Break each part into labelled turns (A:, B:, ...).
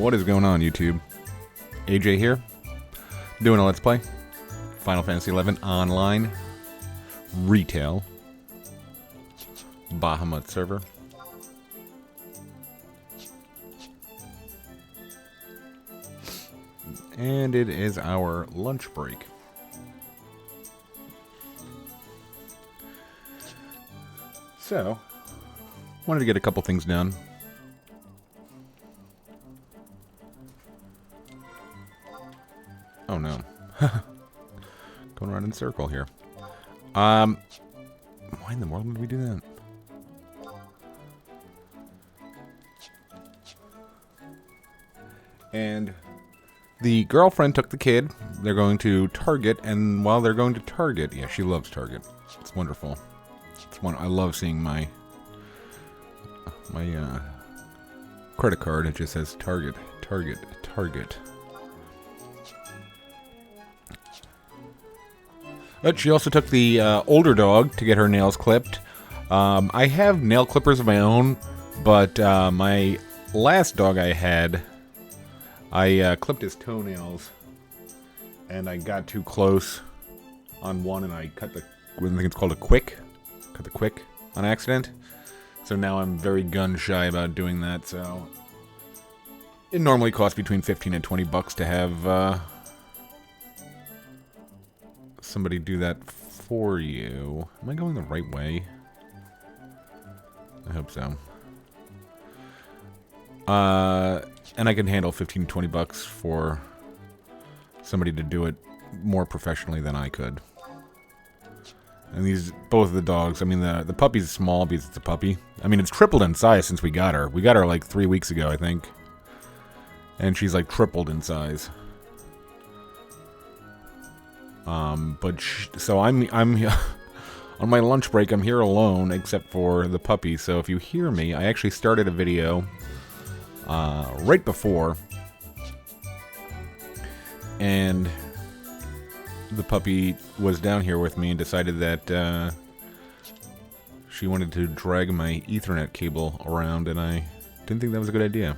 A: What is going on, YouTube? AJ here, doing a Let's Play. Final Fantasy XI Online, Retail, Bahamut server. And it is our lunch break. So, wanted to get a couple things done. Oh no. Going around in a circle here. Why in the world would we do that? And the girlfriend took the kid. They're going to Target, and while they're going to Target, yeah, she loves Target. It's wonderful. It's one I love seeing my credit card. It just says Target, Target, Target. But she also took the older dog to get her nails clipped. I have nail clippers of my own, but my last dog I had, I clipped his toenails, and I got too close on one, and I cut the, I think it's called a quick, cut the quick on accident. So now I'm very gun shy about doing that. So it normally costs between 15 and 20 bucks to have somebody do that for you. Am I going the right way? I hope so. And I can handle 15 to 20 bucks for somebody to do it more professionally than I could. And these, both of the dogs, I mean, the puppy's small because it's a puppy. I mean, it's tripled in size since we got her. We got her like 3 weeks ago, I think. And she's like tripled in size. So I'm on my lunch break. I'm here alone, except for the puppy. So if you hear me, I actually started a video right before, and the puppy was down here with me and decided that she wanted to drag my Ethernet cable around, and I didn't think that was a good idea.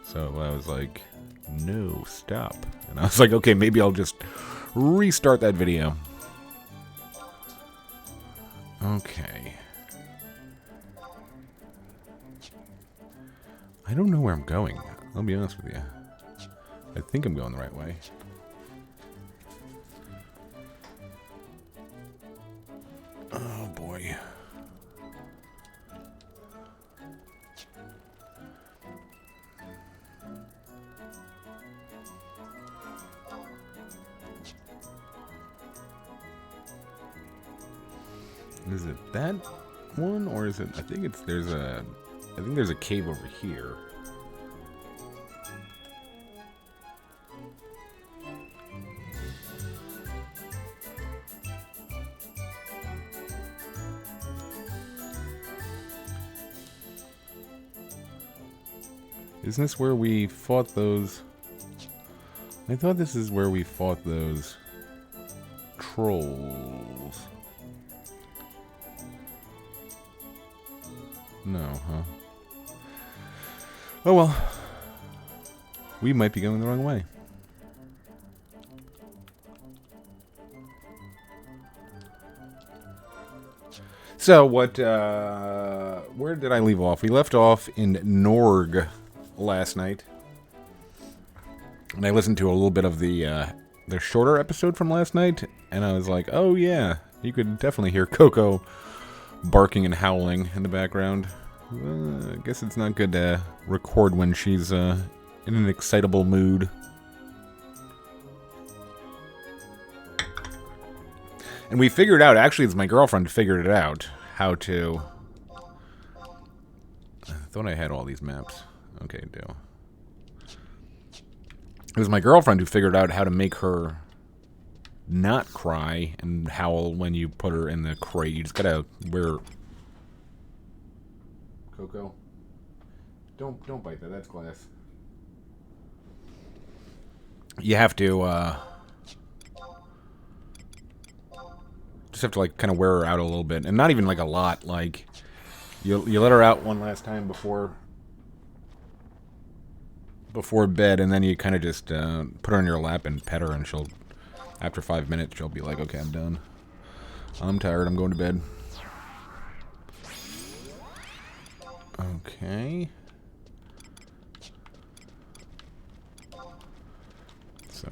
A: So I was like, no, stop. And I was like, okay, maybe I'll just restart that video. Okay. I don't know where I'm going. I'll be honest with you. I think I'm going the right way. Oh boy. Is it that one, or is it? I think it's there's a cave over here. Isn't this where we fought those? I thought this is where we fought those trolls. No, huh? Oh well. We might be going the wrong way. So what, where did I leave off? We left off in Norg last night. And I listened to a little bit of the shorter episode from last night, and I was like, oh yeah, you could definitely hear Coco barking and howling in the background. I guess it's not good to record when she's in an excitable mood. And we figured out, actually it's my girlfriend figured it out, how to... I thought I had all these maps. Okay, I do. It was my girlfriend who figured out how to make her not cry and howl when you put her in the crate. You just gotta wear... Coco, don't bite that. That's glass. You have to just have to like kind of wear her out a little bit, and not even like a lot. Like you let her out one last time before before bed, and then you kind of just put her on your lap and pet her, and she'll, after 5 minutes, she'll be like, okay, I'm done. I'm tired, I'm going to bed. Okay. So,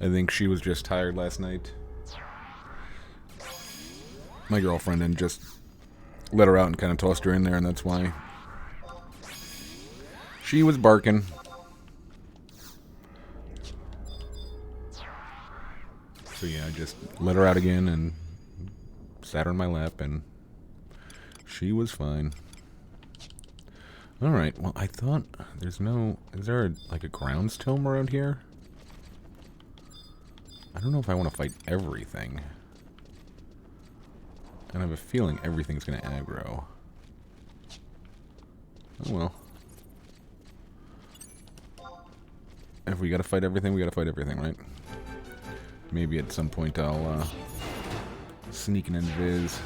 A: I think she was just tired last night. My girlfriend and just let her out and kind of tossed her in there, and that's why she was barking. So yeah, I just let her out again and sat her in my lap, and she was fine. Alright, well, I thought there's no... Is there like a grounds tome around here? I don't know if I want to fight everything. And I have a feeling everything's going to aggro. Oh well. If we got to fight everything, we got to fight everything, right? Maybe at some point I'll sneak an invis.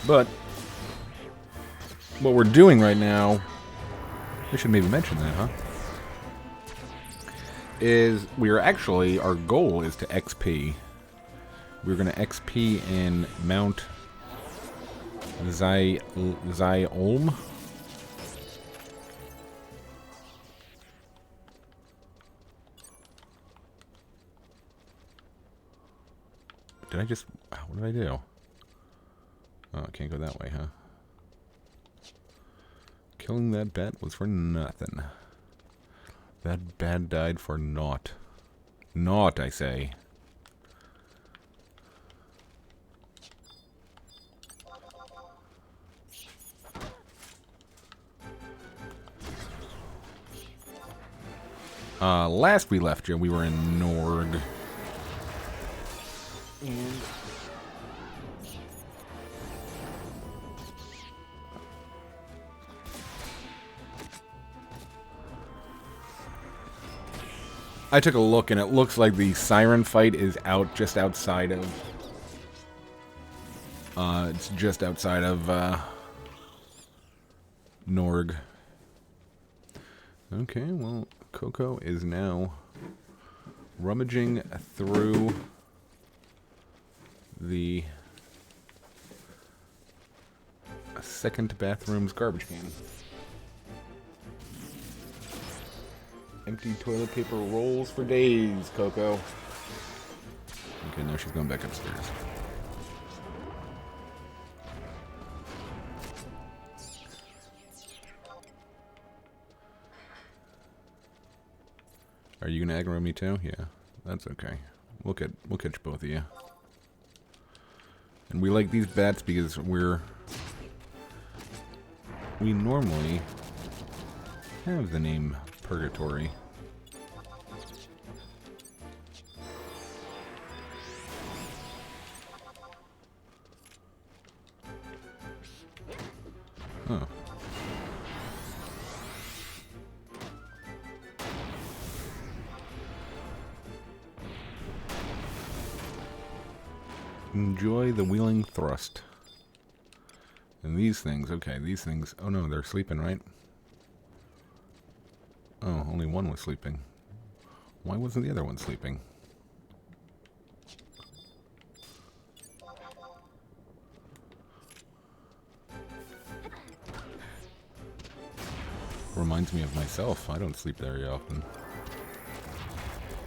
A: But what we're doing right now, I should maybe mention that, huh? Is we are actually, our goal is to XP. We're going to XP in Mount Zyolm. Did I just... What did I do? Oh, I can't go that way, huh? Killing that bat was for nothing. That bat died for naught. Naught, I say. Last we left you, we were in Norg. And I took a look, and it looks like the siren fight is out just outside of... it's just outside of, Norg. Okay, well, Coco is now rummaging through the second bathroom's garbage can. Empty toilet paper rolls for days, Coco. Okay, now she's going back upstairs. Are you gonna aggro me too? Yeah, that's okay. We'll catch both of you. And we like these bats because we normally have the name Purgatory. Oh. Enjoy the wheeling thrust. And these things, okay, these things... Oh no, they're sleeping, right? Oh, only one was sleeping. Why wasn't the other one sleeping? Reminds me of myself. I don't sleep very often.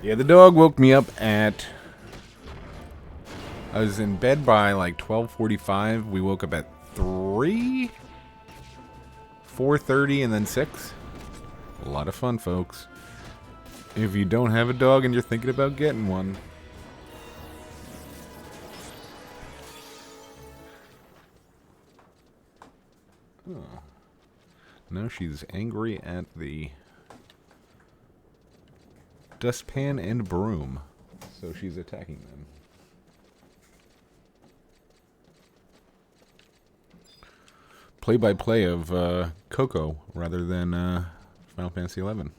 A: Yeah, the dog woke me up at... I was in bed by like 12:45. We woke up at 3? 4:30 and then 6? A lot of fun, folks. If you don't have a dog and you're thinking about getting one. Oh. Now she's angry at the dustpan and broom. So she's attacking them. Play-by-play of Coco rather than Final Fantasy XI.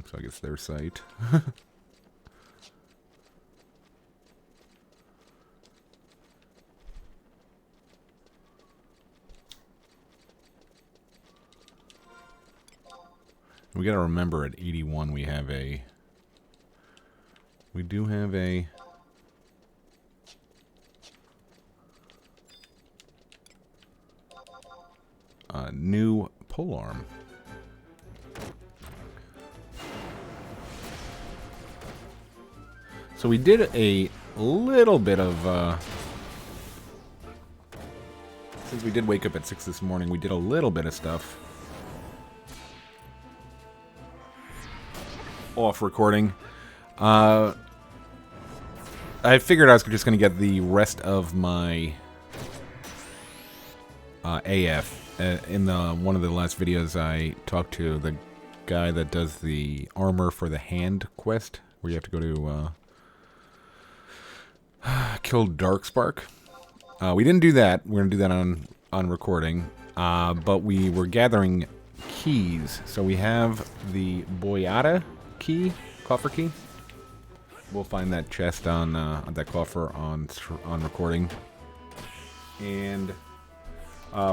A: So I guess their site. We gotta remember at 81 we have a... We do have a... new polearm. So we did a little bit of... since we did wake up at 6 this morning, we did a little bit of stuff off recording. I figured I was just going to get the rest of my AF. In one of the last videos, I talked to the guy that does the armor for the hand quest, where you have to go to kill Darkspark. We didn't do that. We're going to do that on recording. But we were gathering keys. So we have the Boyata key, coffer key. We'll find that chest on that coffer on recording. And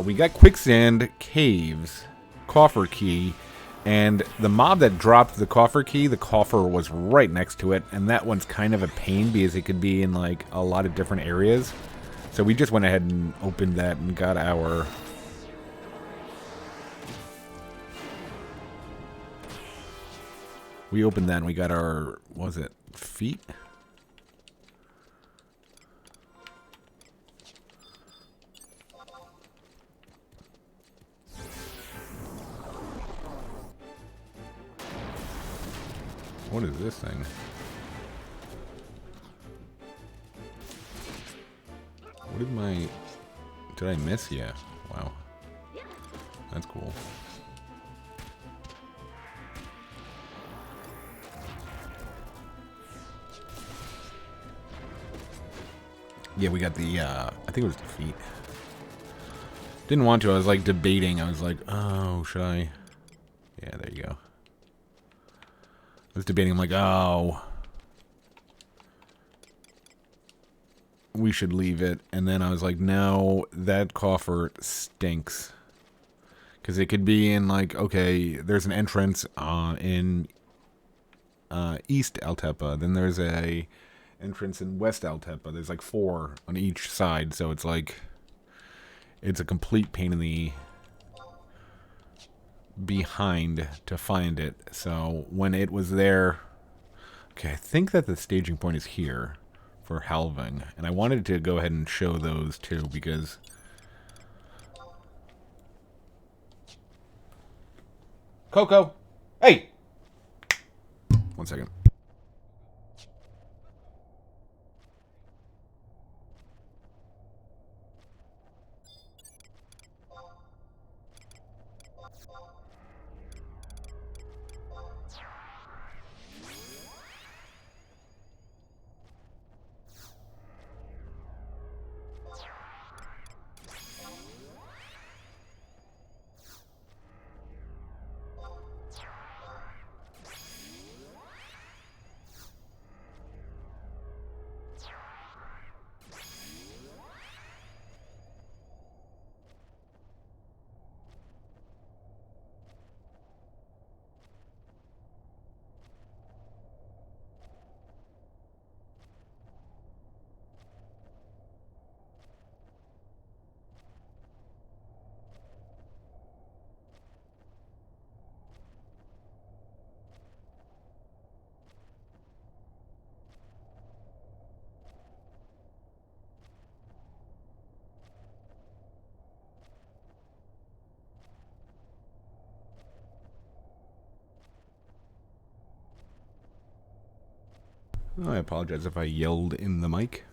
A: we got Quicksand Caves, coffer key. And the mob that dropped the coffer key, the coffer was right next to it. And that one's kind of a pain because it could be in like a lot of different areas. So we just went ahead and opened that and got our... We opened that and we got our... What was it? Feet? What is this thing? What did my... Did I miss? Yeah. Wow. That's cool. Yeah, we got the, I think it was the feet. Didn't want to. I was, like, debating. I was like, oh, should I? Yeah, there you go. I was debating. I'm like, oh, we should leave it. And then I was like, no, that coffer stinks. Because it could be in, like, okay, there's an entrance in East Altepa. Then there's a entrance in West Altepa. There's, like, 4 on each side. So it's, like, it's a complete pain in the behind to find it. So when it was there... Okay, I think that the staging point is here for Halvung. And I wanted to go ahead and show those, too, because... Coco! Hey! 1 second. I apologize if I yelled in the mic.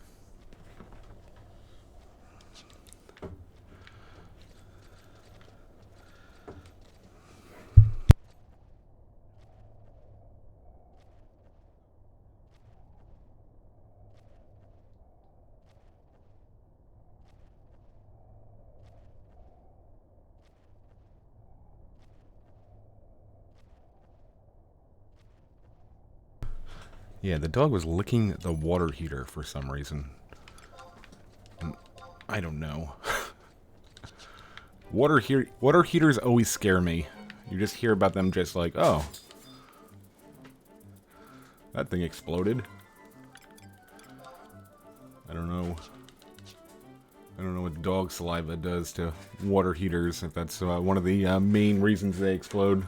A: Yeah, the dog was licking the water heater for some reason. And I don't know. Water heaters always scare me. You just hear about them just like, oh, that thing exploded. I don't know. I don't know what dog saliva does to water heaters, if that's one of the main reasons they explode.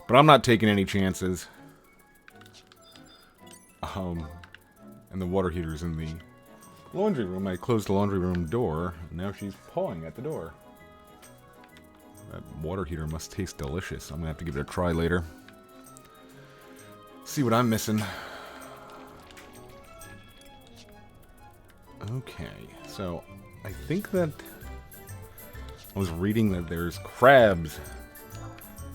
A: But I'm not taking any chances. And the water heater's in the laundry room. I closed the laundry room door, and now she's pawing at the door. That water heater must taste delicious. I'm gonna have to give it a try later. See what I'm missing. Okay, so I think that I was reading that there's crabs.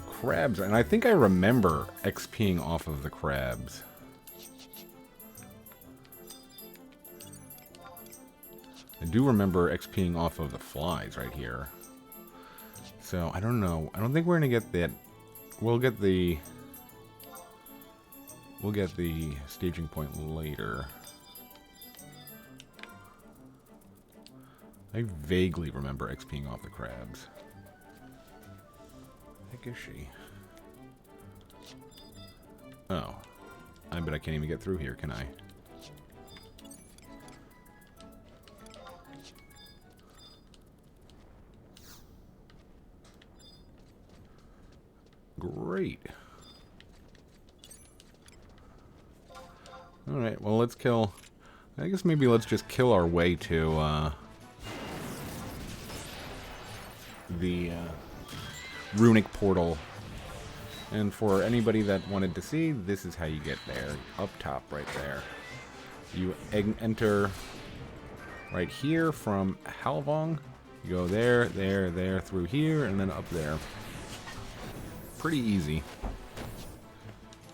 A: Crabs, and I think I remember XPing off of the crabs. I do remember XPing off of the flies right here. So, I don't know. I don't think we're gonna get that. We'll get the staging point later. I vaguely remember XPing off the crabs. The heck is she? Oh. I bet I can't even get through here, can I? Great. Alright, well, let's kill... I guess maybe let's just kill our way to, the, runic portal. And for anybody that wanted to see, this is how you get there. Up top, right there. You enter right here from Halvung. You go there, there, there, through here, and then up there. Pretty easy.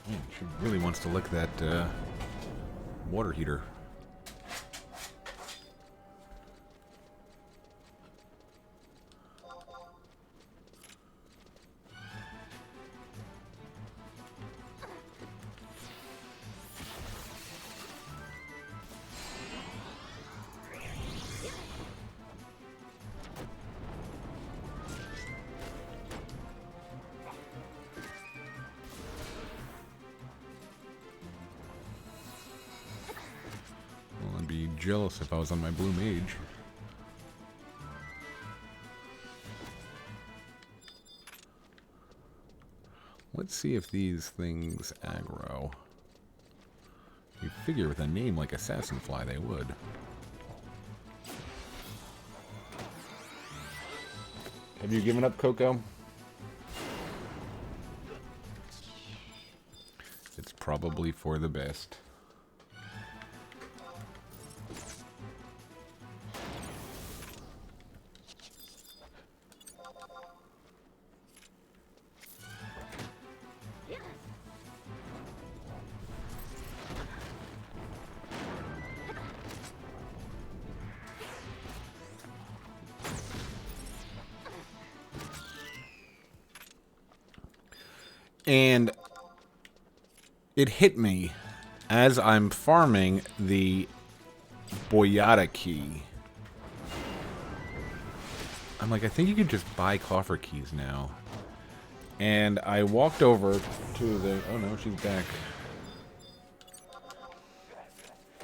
A: Man, she really wants to lick that water heater. I'd be jealous if I was on my blue mage. Let's see if these things aggro. You figure with a name like Assassin Fly they would. Have you given up, Coco? It's probably for the best. And it hit me as I'm farming the Boyata key. I'm like, I think you could just buy coffer keys now. And I walked over to the... Oh no, she's back.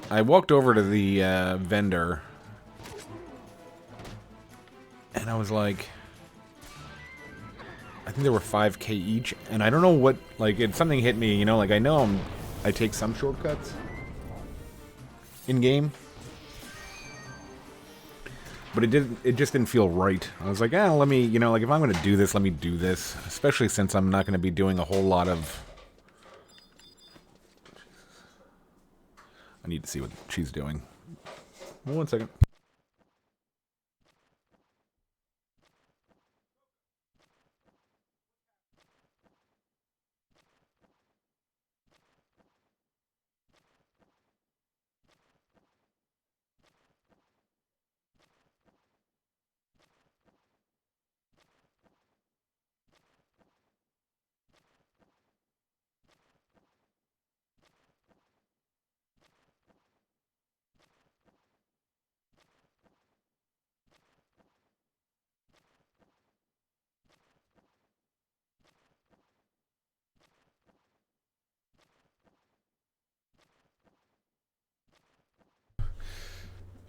A: I walked over to the vendor. And I was like... I think there were 5k each, and I don't know what, like, something hit me, you know, like, I know I take some shortcuts in-game, but it just didn't feel right. I was like, let me, you know, like, if I'm going to do this, let me do this, especially since I'm not going to be doing a whole lot of... I need to see what she's doing. 1 second.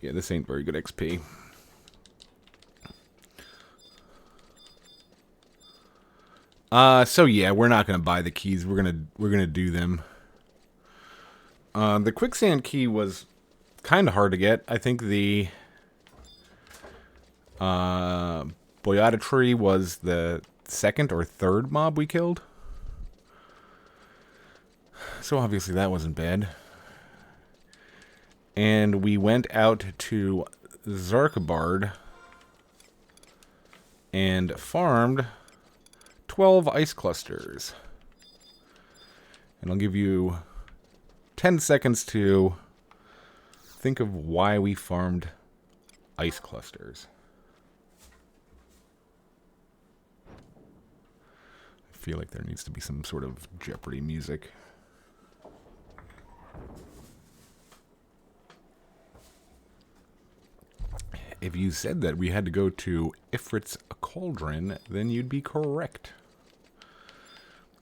A: Yeah, this ain't very good XP. So yeah, we're not gonna buy the keys. We're gonna do them. The quicksand key was kind of hard to get. I think the Boyata tree was the second or third mob we killed. So obviously that wasn't bad. And we went out to Zarkabard and farmed 12 ice clusters. And I'll give you 10 seconds to think of why we farmed ice clusters. I feel like there needs to be some sort of Jeopardy music. If you said that we had to go to Ifrit's Cauldron, then you'd be correct.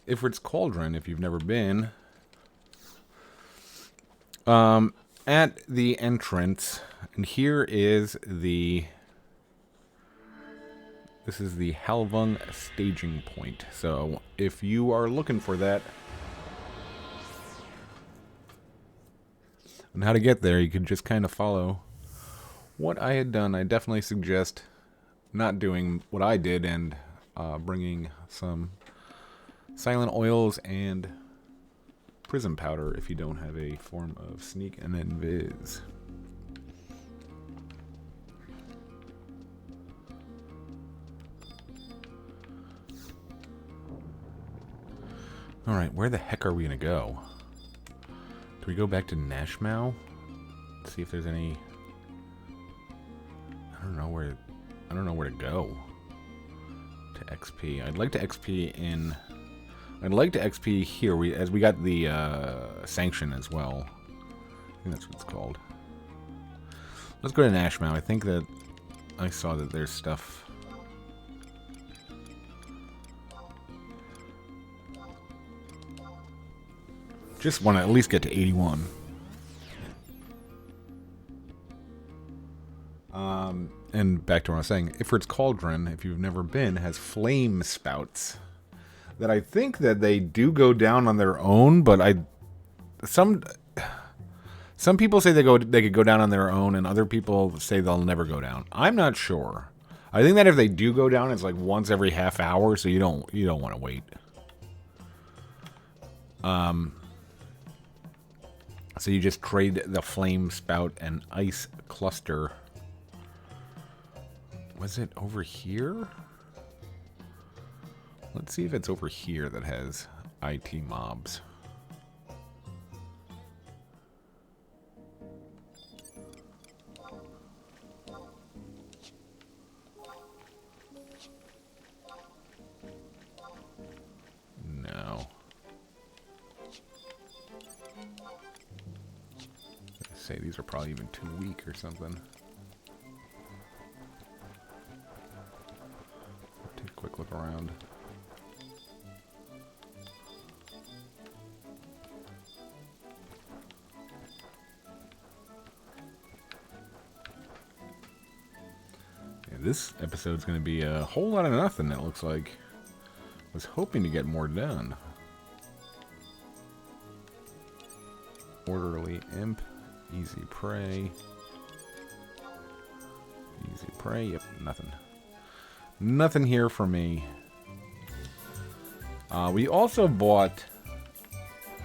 A: Ifrit's Cauldron, if you've never been, at the entrance, and here is this is the Halvung staging point. So if you are looking for that and how to get there, you could just kind of follow what I had done. I definitely suggest not doing what I did and bringing some silent oils and prism powder if you don't have a form of sneak and invis. Alright, where the heck are we gonna go? Do we go back to Nashmau? See if there's any... I don't know where to go to XP. I'd like to XP here. As we got the sanction as well. I think that's what it's called. Let's go to Nashmau. I think that I saw that there's stuff. Just want to at least get to 81. And back to what I was saying, Ifrit's Cauldron, if you've never been, has flame spouts that I think that they do go down on their own, but some people say they could go down on their own, and other people say they'll never go down. I'm not sure. I think that if they do go down, it's like once every half hour, so you don't want to wait. So you just trade the flame spout and ice cluster. Was it over here? Let's see if it's over here that has IT mobs. No. I say these are probably even too weak or something. Take a quick look around. This episode's going to be a whole lot of nothing, it looks like. I was hoping to get more done. Orderly Imp. Easy Prey. Easy Prey. Yep, nothing. Nothing here for me. We also bought,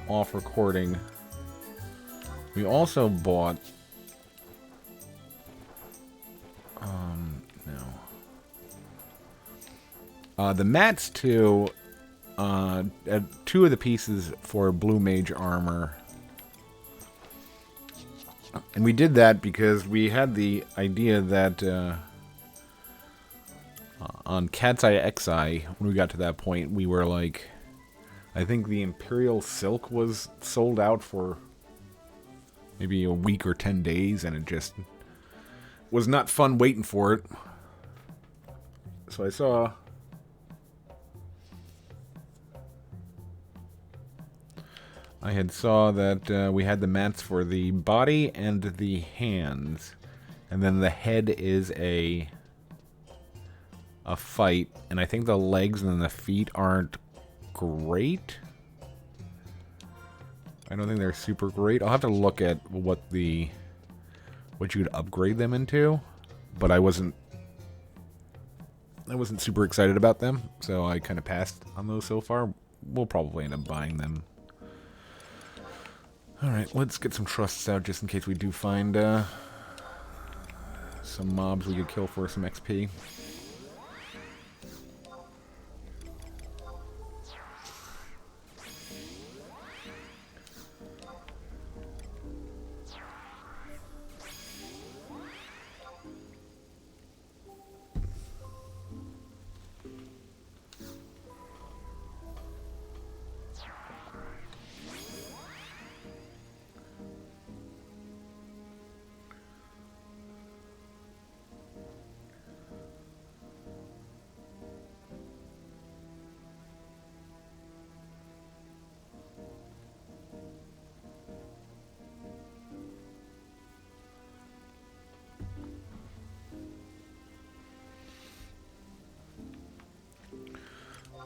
A: off recording, we also bought the mats to two of the pieces for Blue Mage armor. And we did that because we had the idea that on Cat's Eye Xi, when we got to that point, we were like, I think the Imperial Silk was sold out for maybe a week or 10 days, and it just was not fun waiting for it. So I had saw that we had the mats for the body and the hands. And then the head is a fight, and I think the legs and then the feet aren't great. I don't think they're super great. I'll have to look at what you could upgrade them into, but I wasn't super excited about them, so I kind of passed on those so far. We'll probably end up buying them. Alright, let's get some trusts out just in case we do find some mobs we could kill for some XP.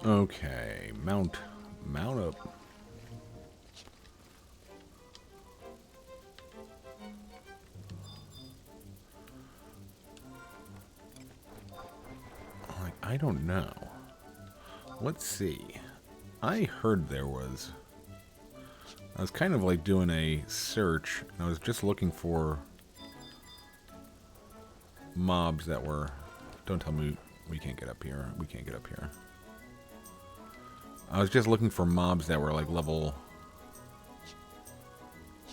A: Okay, mount up. I don't know. Let's see. I heard I was kind of like doing a search, and I was just looking for mobs that were... Don't tell me we can't get up here. We can't get up here. I was just looking for mobs that were like level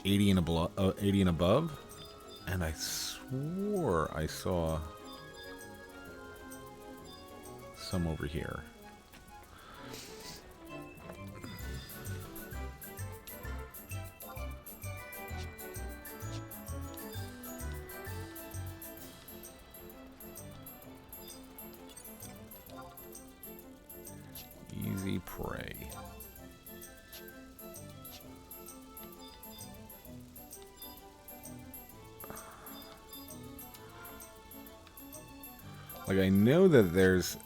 A: 80 and above, and I swore I saw some over here. Easy prey. Like, I know there's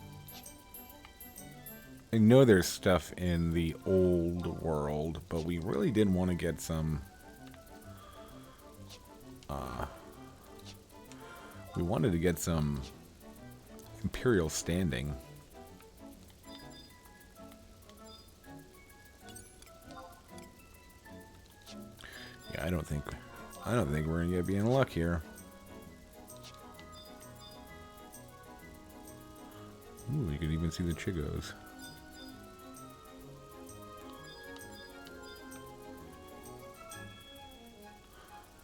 A: stuff in the old world, but we really did want to get some we wanted to get some Imperial standing. Yeah, I don't think we're gonna be in luck here. Ooh, you can even see the Chigos.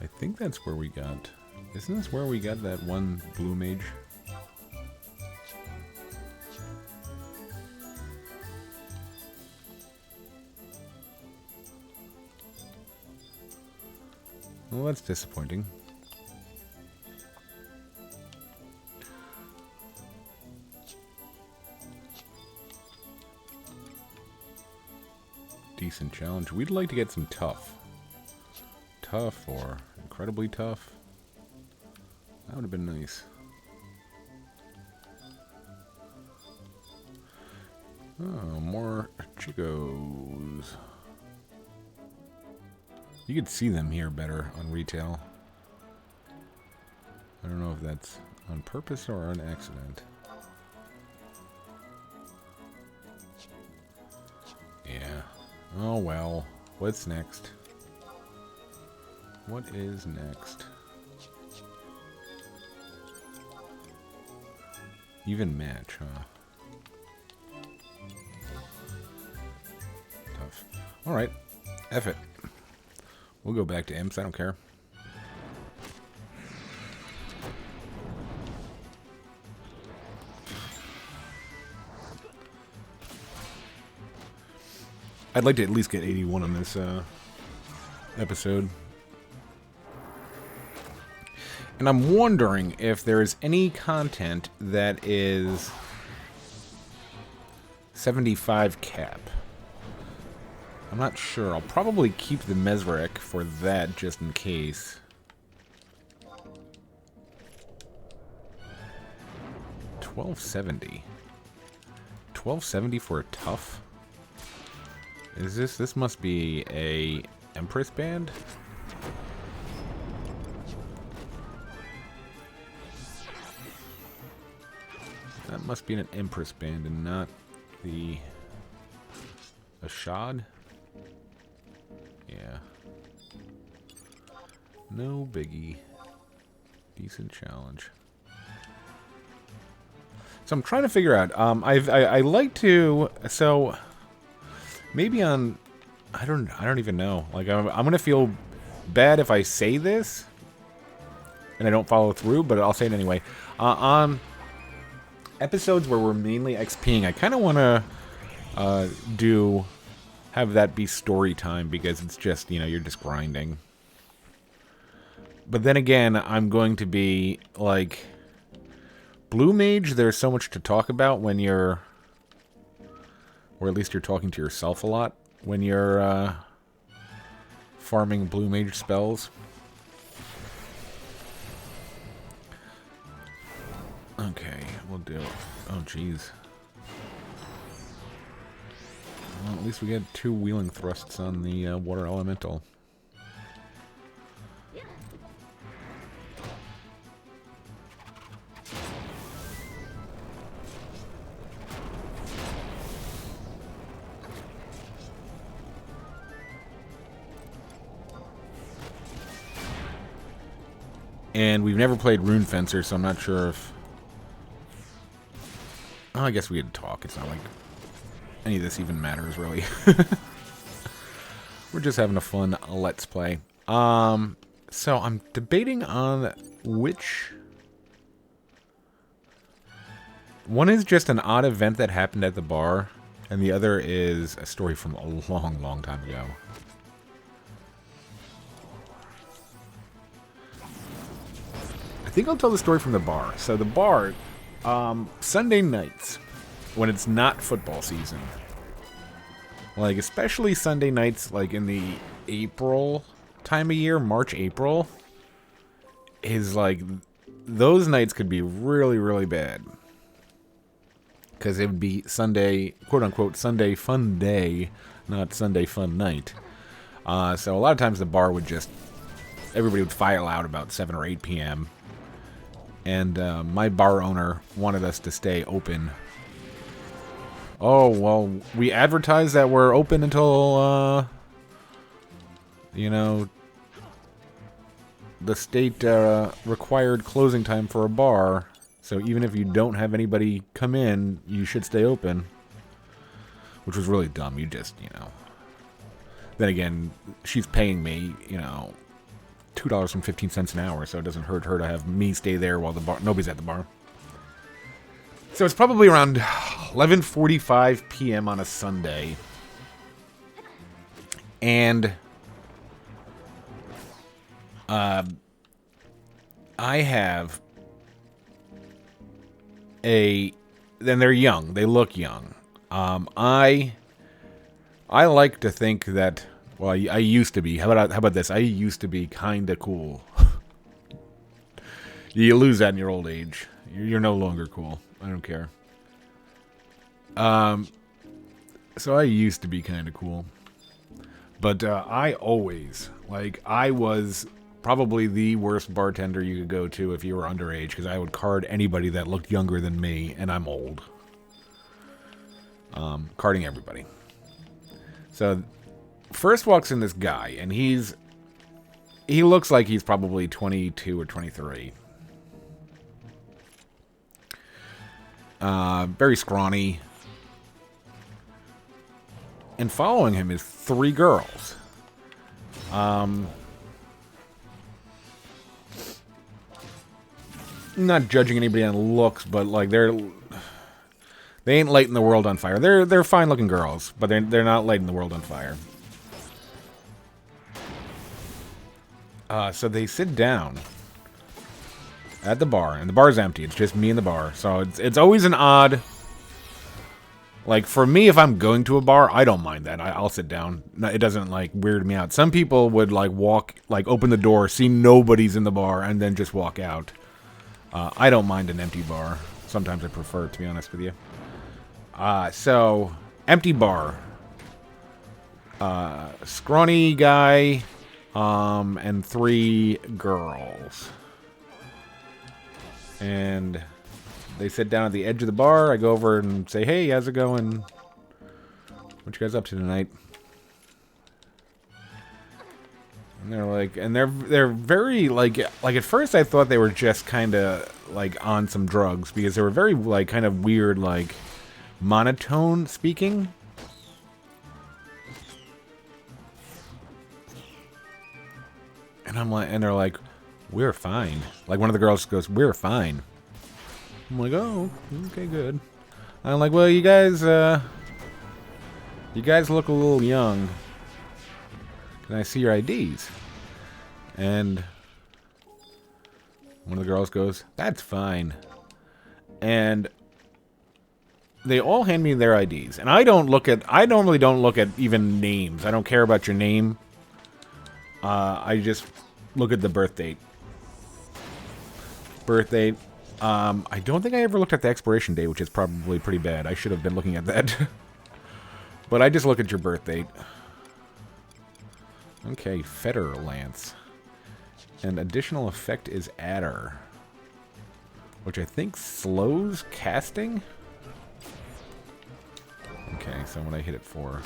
A: I think that's where we got... Isn't this where we got that one blue mage? Well, that's disappointing. Decent challenge. We'd like to get some tough. Tough or incredibly tough. That would have been nice. Oh, more Chigos. You could see them here better on retail. I don't know if that's on purpose or on accident. Yeah. Oh well. What's next? What is next? Even match, huh? Tough. Alright. F it. We'll go back to imps, I don't care. I'd like to at least get 81 on this episode. And I'm wondering if there's any content that is 75 cap. I'm not sure. I'll probably keep the Mesveric for that just in case. 1270. 1270 for a tough? Is this must be a Empress band? That must be an Empress band and not the Ashad? Yeah. No biggie. Decent challenge. So I'm trying to figure out. I like to. So maybe on. I don't even know. Like I'm gonna feel bad if I say this and I don't follow through, but I'll say it anyway. On episodes where we're mainly XPing, I kind of want to have that be story time because it's just, you know, you're just grinding. But then again, I'm going to be like Blue Mage. There's so much to talk about when you're, or at least you're talking to yourself a lot when you're farming Blue Mage spells. Okay, we'll do it. Oh, jeez. Well, at least we get 2 wheeling thrusts on the water elemental. And we've never played Rune Fencer, so I'm not sure if... Oh, I guess we could talk. It's not like any of this even matters, really. We're just having a fun Let's Play. So I'm debating on which... One is just an odd event that happened at the bar, and the other is a story from a long, long time ago. I think I'll tell the story from the bar. So the bar, Sunday nights, when it's not football season, like especially Sunday nights, like in the April time of year, March, April, is like, those nights could be really, really bad. Because it would be Sunday, quote-unquote, Sunday fun day, not Sunday fun night. So a lot of times the bar would just, everybody would file out about 7 or 8 p.m., and my bar owner wanted us to stay open. Oh, well, we advertise that we're open until, you know, the state required closing time for a bar. So even if you don't have anybody come in, you should stay open. Which was really dumb. You just, you know. Then again, she's paying me, you know, $2.15 an hour, so it doesn't hurt her to have me stay there while the bar nobody's at the bar. So it's probably around 11:45 p.m. on a Sunday, and I have a. Then they're young. They look young. I like to think that. Well, I used to be. How about this? I used to be kind of cool. You lose that in your old age. You're no longer cool. I don't care. So I used to be kind of cool. But I always, like, I was probably the worst bartender you could go to if you were underage, because I would card anybody that looked younger than me, and I'm old. Carding everybody. So... First walks in this guy, and he looks like he's probably 22 or 23. Very scrawny. And following him is 3 girls. Not judging anybody on looks, but like they ain't lighting the world on fire. They're fine looking girls, but they're not lighting the world on fire. So they sit down at the bar, and the bar's empty. It's just me and the bar. So it's always an odd... Like, for me, if I'm going to a bar, I don't mind that. I'll sit down. It doesn't, like, weird me out. Some people would, like, open the door, see nobody's in the bar, and then just walk out. I don't mind an empty bar. sometimes I prefer it, to be honest with you. So, empty bar. Scrawny guy, and 3 girls. And they sit down at the edge of the bar. I go over and say, "Hey, how's it going? What you guys up to tonight?" And they're like, and they're very like at first I thought they were just kind of like on some drugs because they were very like kind of weird, like monotone speaking. And I'm like, and they're like, "We're fine." Like one of the girls goes, "We're fine." I'm like, "Oh, okay, good." I'm like, "Well, you guys look a little young. Can I see your IDs?" And one of the girls goes, "That's fine." And they all hand me their IDs, and I normally don't look at even names. I don't care about your name. I just look at the birth date. I don't think I ever looked at the expiration date, which is probably pretty bad. I should have been looking at that. But I just look at your birth date. Okay, Fetter Lance. And additional effect is Adder, which I think slows casting? Okay, so what I hit it for?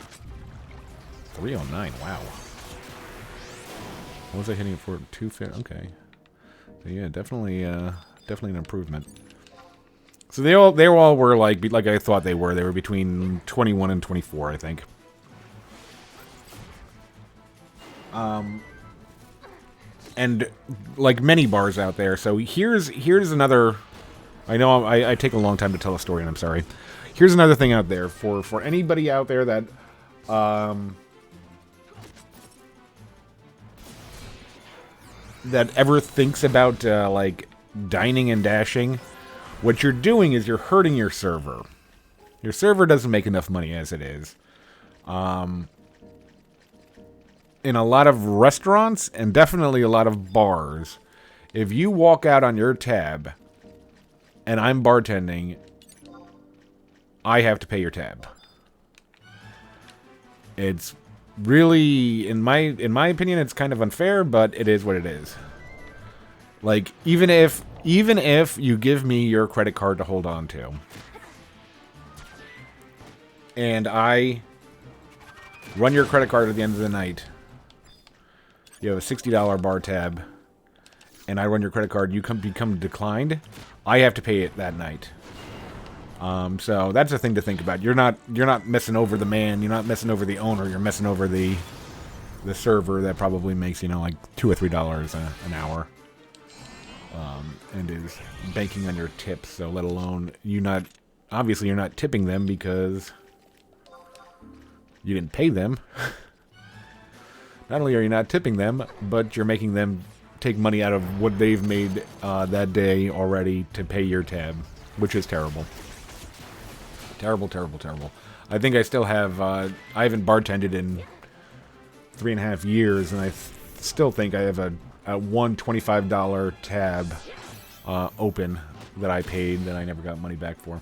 A: 309, wow. What was I hitting it for? 250, okay. So yeah, definitely an improvement. So they all were like I thought they were. They were between 21 and 24, I think. And like many bars out there. So here's another. I know I take a long time to tell a story, and I'm sorry. Here's another thing out there for anybody out there that that ever thinks about like dining and dashing. What you're doing is you're hurting your server. Your server doesn't make enough money as it is. In a lot of restaurants and definitely a lot of bars, if you walk out on your tab and I'm bartending, I have to pay your tab. It's really, in my opinion, it's kind of unfair, but it is what it is. Like, even if you give me your credit card to hold on to, and I run your credit card at the end of the night, you have a $60 bar tab, and I run your credit card, you become declined, I have to pay it that night. So that's a thing to think about. You're not messing over the man, you're not messing over the owner, you're messing over the server that probably makes, like $2 or $3 an hour. And is banking on your tips, so let alone obviously you're not tipping them because you didn't pay them. Not only are you not tipping them, but you're making them take money out of what they've made that day already to pay your tab, which is terrible. Terrible, terrible, terrible. I think I still have, I haven't bartended in 3.5 years, and I still think I have a one $25 tab open that I paid that I never got money back for.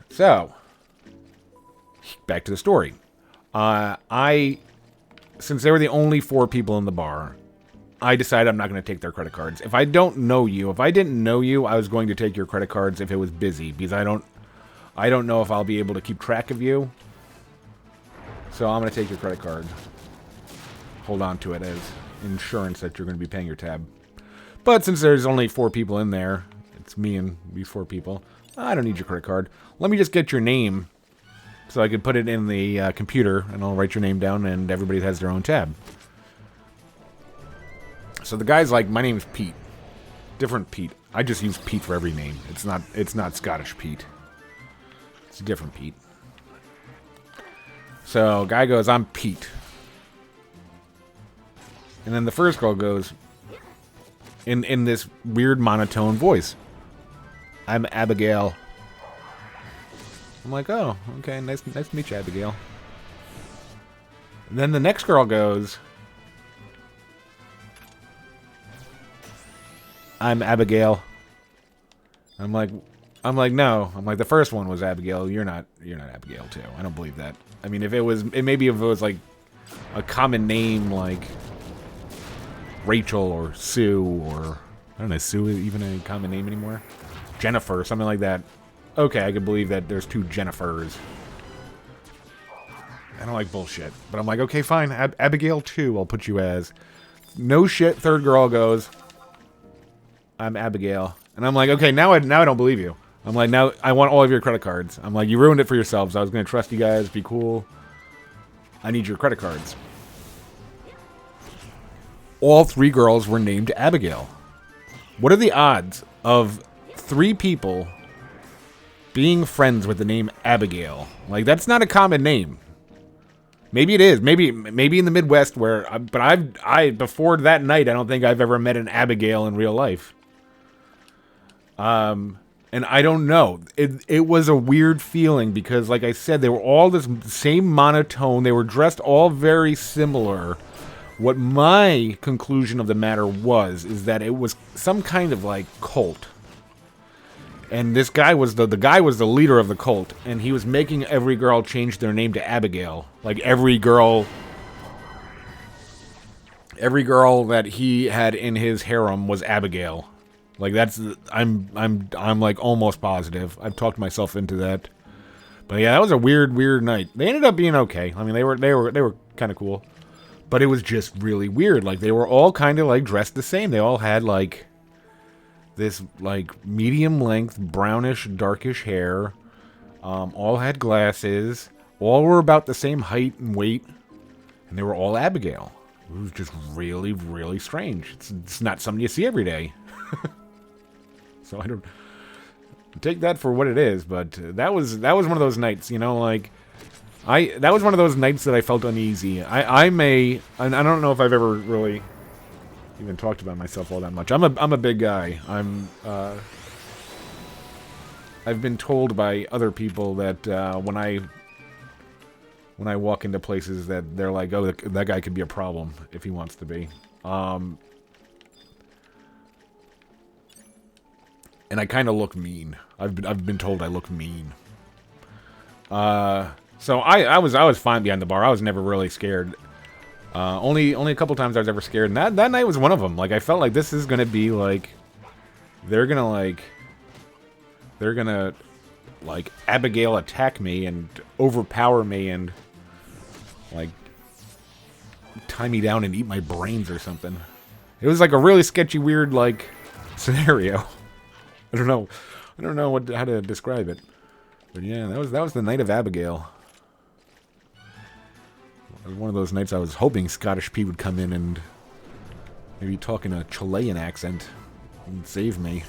A: So, back to the story. Since they were the only 4 people in the bar, I decided I'm not going to take their credit cards. If I didn't know you, I was going to take your credit cards if it was busy, because I don't know if I'll be able to keep track of you. So I'm going to take your credit card. Hold on to it as insurance that you're going to be paying your tab. But since there's only 4 people in there, it's me and these 4 people, I don't need your credit card. Let me just get your name so I can put it in the computer, and I'll write your name down, and everybody has their own tab. So the guy's like, "My name's Pete." Different Pete. I just use Pete for every name. It's not Scottish Pete. It's a different Pete. So guy goes, "I'm Pete." And then the first girl goes, in this weird monotone voice, "I'm Abigail." I'm like, "Oh, okay, nice to meet you, Abigail." And then the next girl goes, "I'm Abigail." I'm like, no. I'm like, the first one was Abigail. You're not Abigail too. I don't believe that. I mean, if it was, maybe if it was like a common name like Rachel or Sue or I don't know, Sue is even a common name anymore. Jennifer, something like that. Okay, I could believe that there's two Jennifers. I don't like bullshit, but I'm like, okay, fine. Abigail 2, I'll put you as. No shit. Third girl goes, I'm Abigail, and I'm like, okay, now I don't believe you. I'm like, now I want all of your credit cards. I'm like, you ruined it for yourselves. I was gonna trust you guys, be cool. I need your credit cards. All 3 girls were named Abigail. What are the odds of 3 people being friends with the name Abigail? Like, that's not a common name. Maybe it is. Maybe in the Midwest where, but I before that night, I don't think I've ever met an Abigail in real life. And I don't know. It was a weird feeling because, like I said, they were all this same monotone. They were dressed all very similar. What my conclusion of the matter is that it was some kind of like cult. And this guy was the guy was the leader of the cult, and he was making every girl change their name to Abigail. Like every girl that he had in his harem was Abigail. Like that's I'm like almost positive. I've talked myself into that. But yeah, that was a weird night. They ended up being okay. I mean, they were kind of cool. But it was just really weird. Like they were all kind of like dressed the same. They all had like this like medium length brownish darkish hair, all had glasses, all were about the same height and weight, and they were all Abigail. It was just really strange. It's not something you see every day. So I don't take that for what it is, but that was one of those nights, you know, like that was one of those nights that I felt uneasy. I don't know if I've ever really even talked about myself all that much. I'm a big guy. I've been told by other people that when I walk into places that they're like, oh, that guy could be a problem if he wants to be. And I kind of look mean. I've been told I look mean. So I was fine behind the bar. I was never really scared. Only a couple times I was ever scared, and that night was one of them. Like I felt like this is gonna be like they're gonna Abigail attack me and overpower me and like tie me down and eat my brains or something. It was like a really sketchy, weird like scenario. I don't know how to describe it, but yeah, that was the night of Abigail. It was one of those nights I was hoping Scottish Pete would come in and maybe talk in a Chilean accent and save me.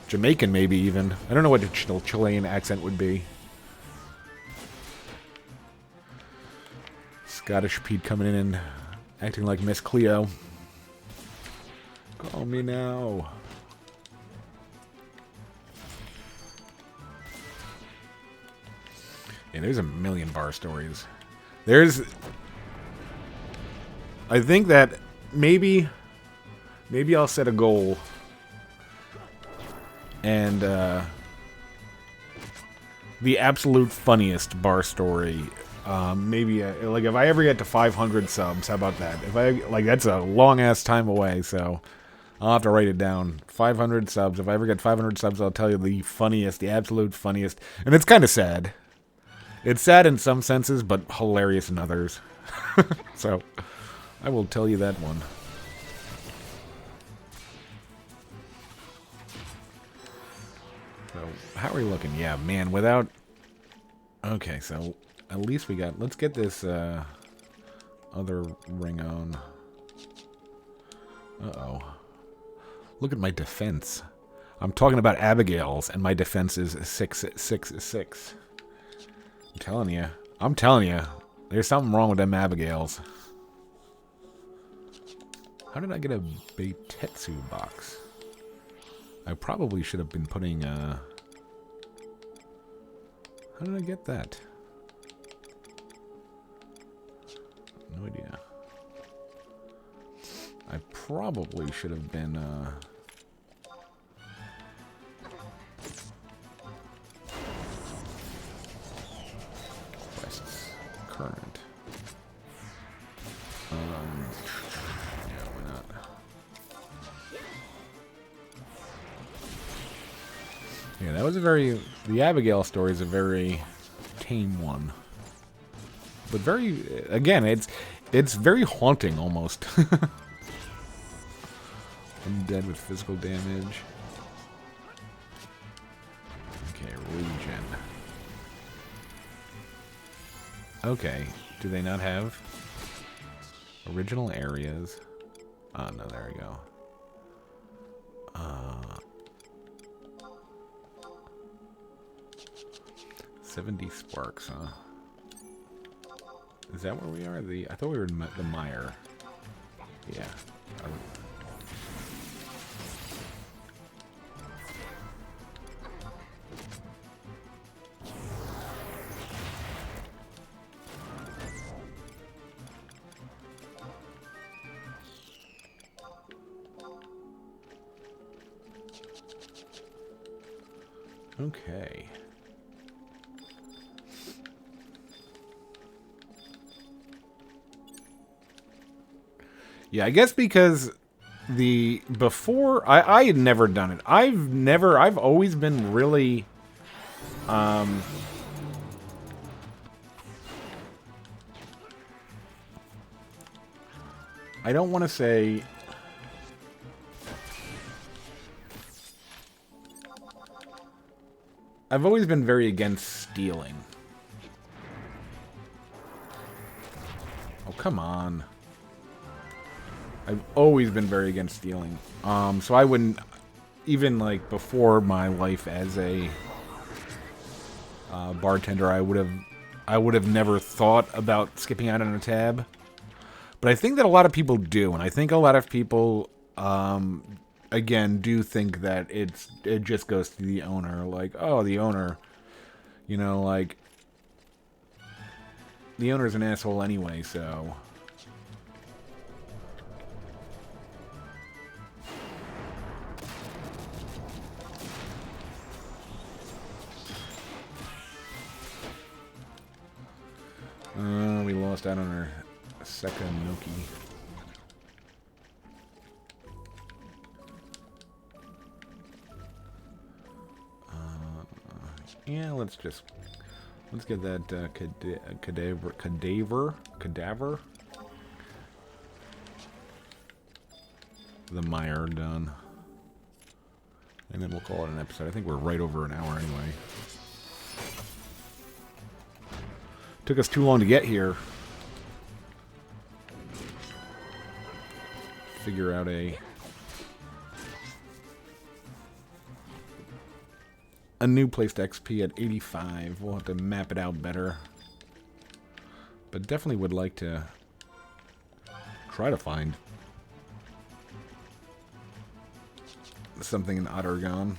A: Jamaican, maybe even. I don't know what a Chilean accent would be. Scottish Pete coming in and acting like Miss Cleo. Call me now. Yeah, there's a million bar stories. I think that maybe I'll set a goal and the absolute funniest bar story. Maybe like if I ever get to 500 subs, how about that? If I like, that's a long ass time away, so I'll have to write it down. 500 subs. If I ever get 500 subs, I'll tell you the funniest, the absolute funniest, and it's kind of sad. It's sad in some senses, but hilarious in others. So, I will tell you that one. So, how are we looking? Yeah, man, without... Okay, so, at least we got... Let's get this, other ring on. Uh-oh. Look at my defense. I'm talking about Abigail's, and my defense is 666. I'm telling you, there's something wrong with them Abigails. How did I get a Beitetsu box? I probably should have been putting, How did I get that? No idea. I probably should have been, current. Yeah, why not? Yeah, that was a very... The Abigail story is a very tame one. But very... Again, it's very haunting, almost. Undead with physical damage. Okay, regen. Okay, do they not have original areas? Oh, no, there we go. 70 sparks, huh? Is that where we are? I thought we were in the mire. Yeah. Okay. Yeah, I guess because I had never done it. I've always been really I don't want to say I've always been very against stealing. Oh, come on. I've always been very against stealing. So I wouldn't, even like before my life as a bartender, I would have never thought about skipping out on a tab. But I think that a lot of people do, and I think a lot of people, again, do think that it just goes to the owner. Like, oh, the owner, you know, like the owner's an asshole anyway, so. We lost out on our second Noki. Yeah, let's get that cadaver, the mire done, and then we'll call it an episode. I think we're right over an hour anyway. Took us too long to get here. Figure out a new place to XP at 85. We'll have to map it out better. But definitely would like to try to find something in Ottergon.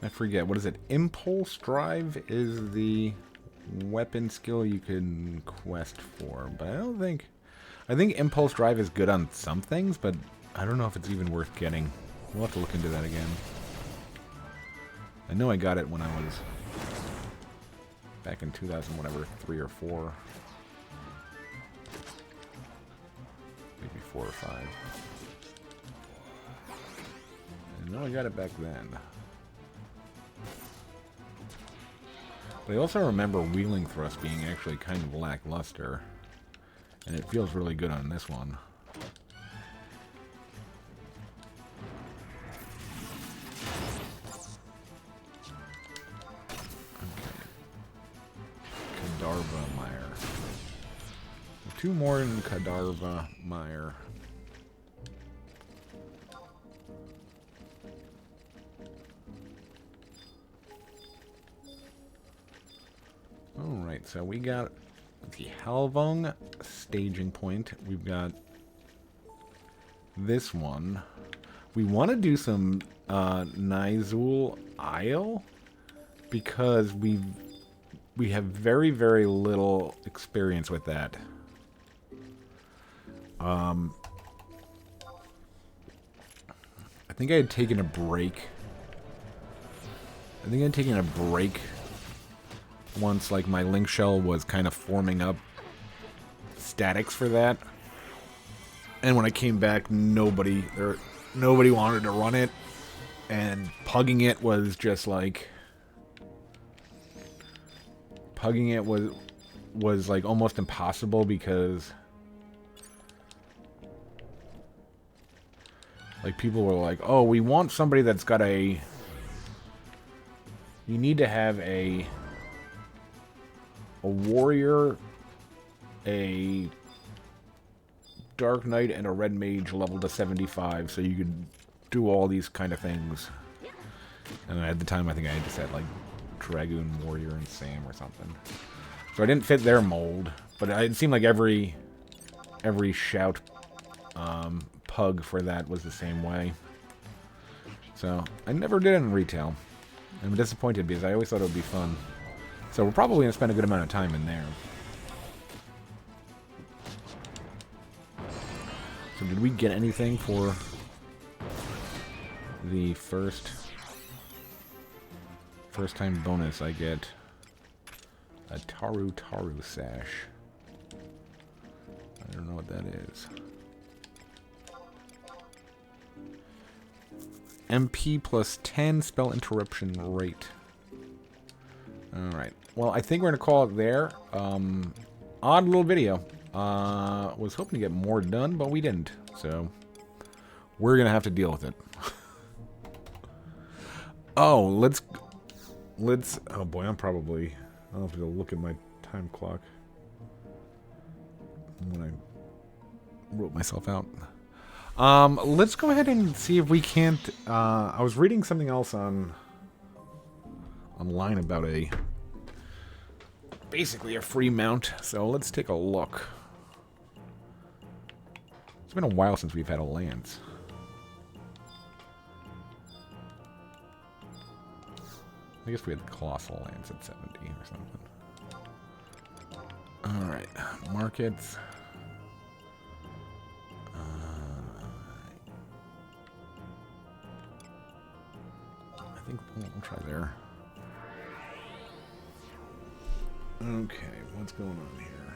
A: I forget, what is it? Impulse Drive is the weapon skill you can quest for, but I think Impulse Drive is good on some things, but I don't know if it's even worth getting. We'll have to look into that again. I know I got it when I was back in 2000, whatever, 3 or 4. Maybe 4 or 5. I know I got it back then. But I also remember Wheeling Thrust being actually kind of lackluster. And it feels really good on this one. Okay. Kadarva Mire. 2 more in Kadarva Mire. so we got the Halvung staging point. We've got this one. We want to do some Nizul Isle because we have very, very little experience with that. I think I had taken a break. Once, like, my link shell was kind of forming up statics for that. And when I came back, nobody wanted to run it. And pugging it was just like... Pugging it was like almost impossible because... Like, people were like, oh, we want somebody that's got a... You need to have a warrior, a dark knight, and a red mage level to 75 so you could do all these kind of things. And at the time, I think I just had, like, Dragoon, Warrior, and Sam or something. So I didn't fit their mold, but it seemed like every shout pug for that was the same way. So I never did it in retail. I'm disappointed because I always thought it would be fun. So we're probably going to spend a good amount of time in there. So did we get anything for the first time bonus? I get a Taru sash. I don't know what that is. MP plus 10 spell interruption rate. Alright. Well, I think we're going to call it there. Odd little video. Was hoping to get more done, but we didn't. So, we're going to have to deal with it. Oh, let's... Oh boy, I'll have to go look at my time clock. When I wrote myself out. Let's go ahead and see if we can't... I was reading something else online about basically a free mount, so let's take a look. It's been a while since we've had a lance. I guess we had the Colossal Lance at 70 or something. Alright, markets... I think we'll try there. Okay, what's going on here?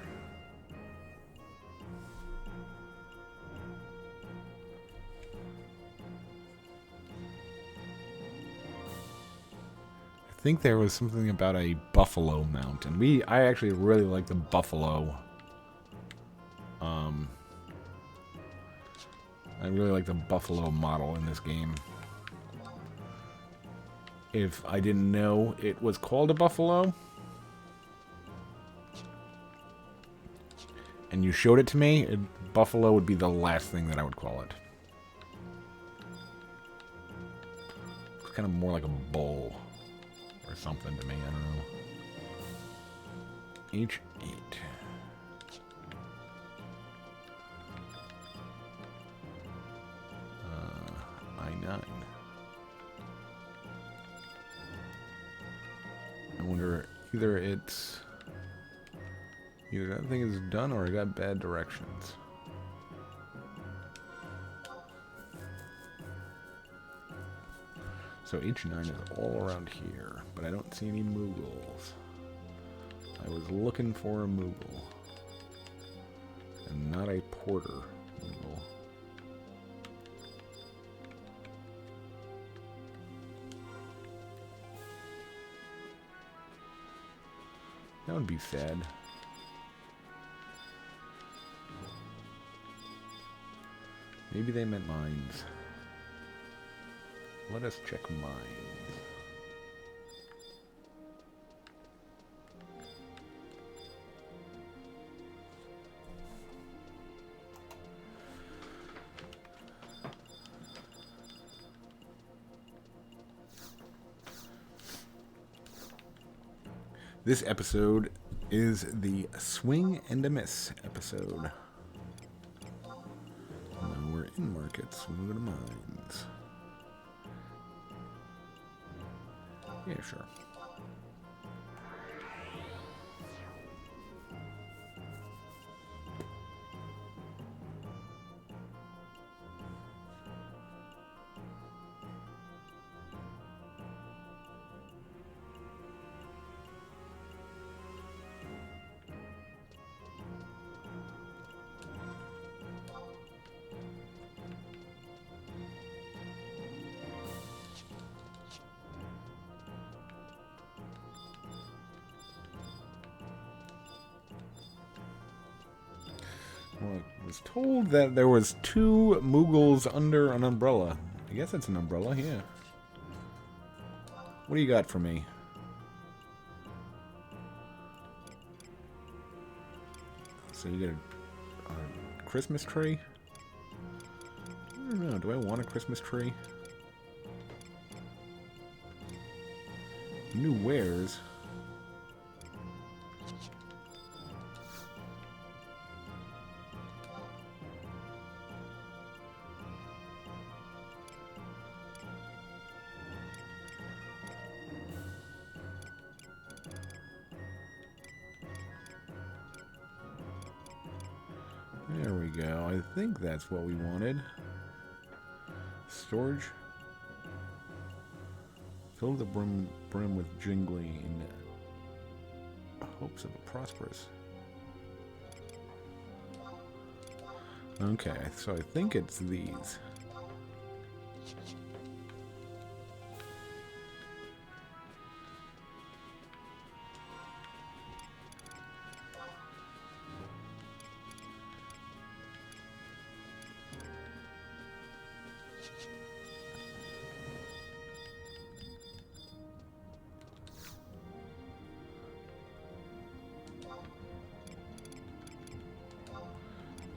A: I think there was something about a buffalo mount, and I actually really like the buffalo. I really like the buffalo model in this game. If I didn't know it was called a buffalo, and you showed it to me, buffalo would be the last thing that I would call it. It's kind of more like a bull or something to me, I don't know. H8. I9. I wonder, either that thing is done or I got bad directions. So H9 is all around here, but I don't see any Moogles. I was looking for a Moogle, and not a Porter Moogle. That would be sad. Maybe they meant mines. Let us check mines. This episode is the Swing and a Miss episode. Now we're in markets. We'll go to mines. Yeah, sure. Well, I was told that there was 2 Moogles under an umbrella. I guess it's an umbrella, yeah. What do you got for me? So you get a Christmas tree? I don't know, do I want a Christmas tree? New wares? There we go. I think that's what we wanted. Storage. Fill the brim with jingly in hopes of a prosperous. Okay, so I think it's these.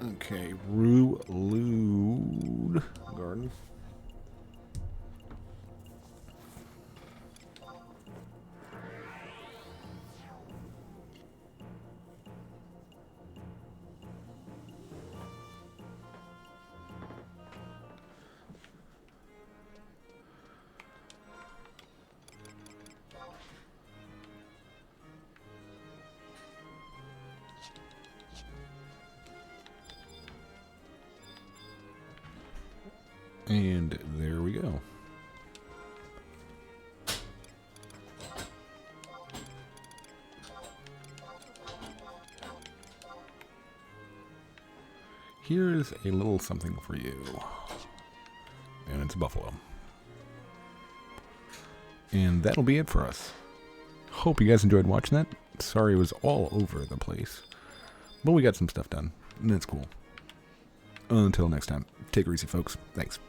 A: Okay, Rude Garden. And there we go. Here's a little something for you. And it's a buffalo. And that'll be it for us. Hope you guys enjoyed watching that. Sorry it was all over the place. But we got some stuff done. And that's cool. Until next time, take it easy, folks. Thanks.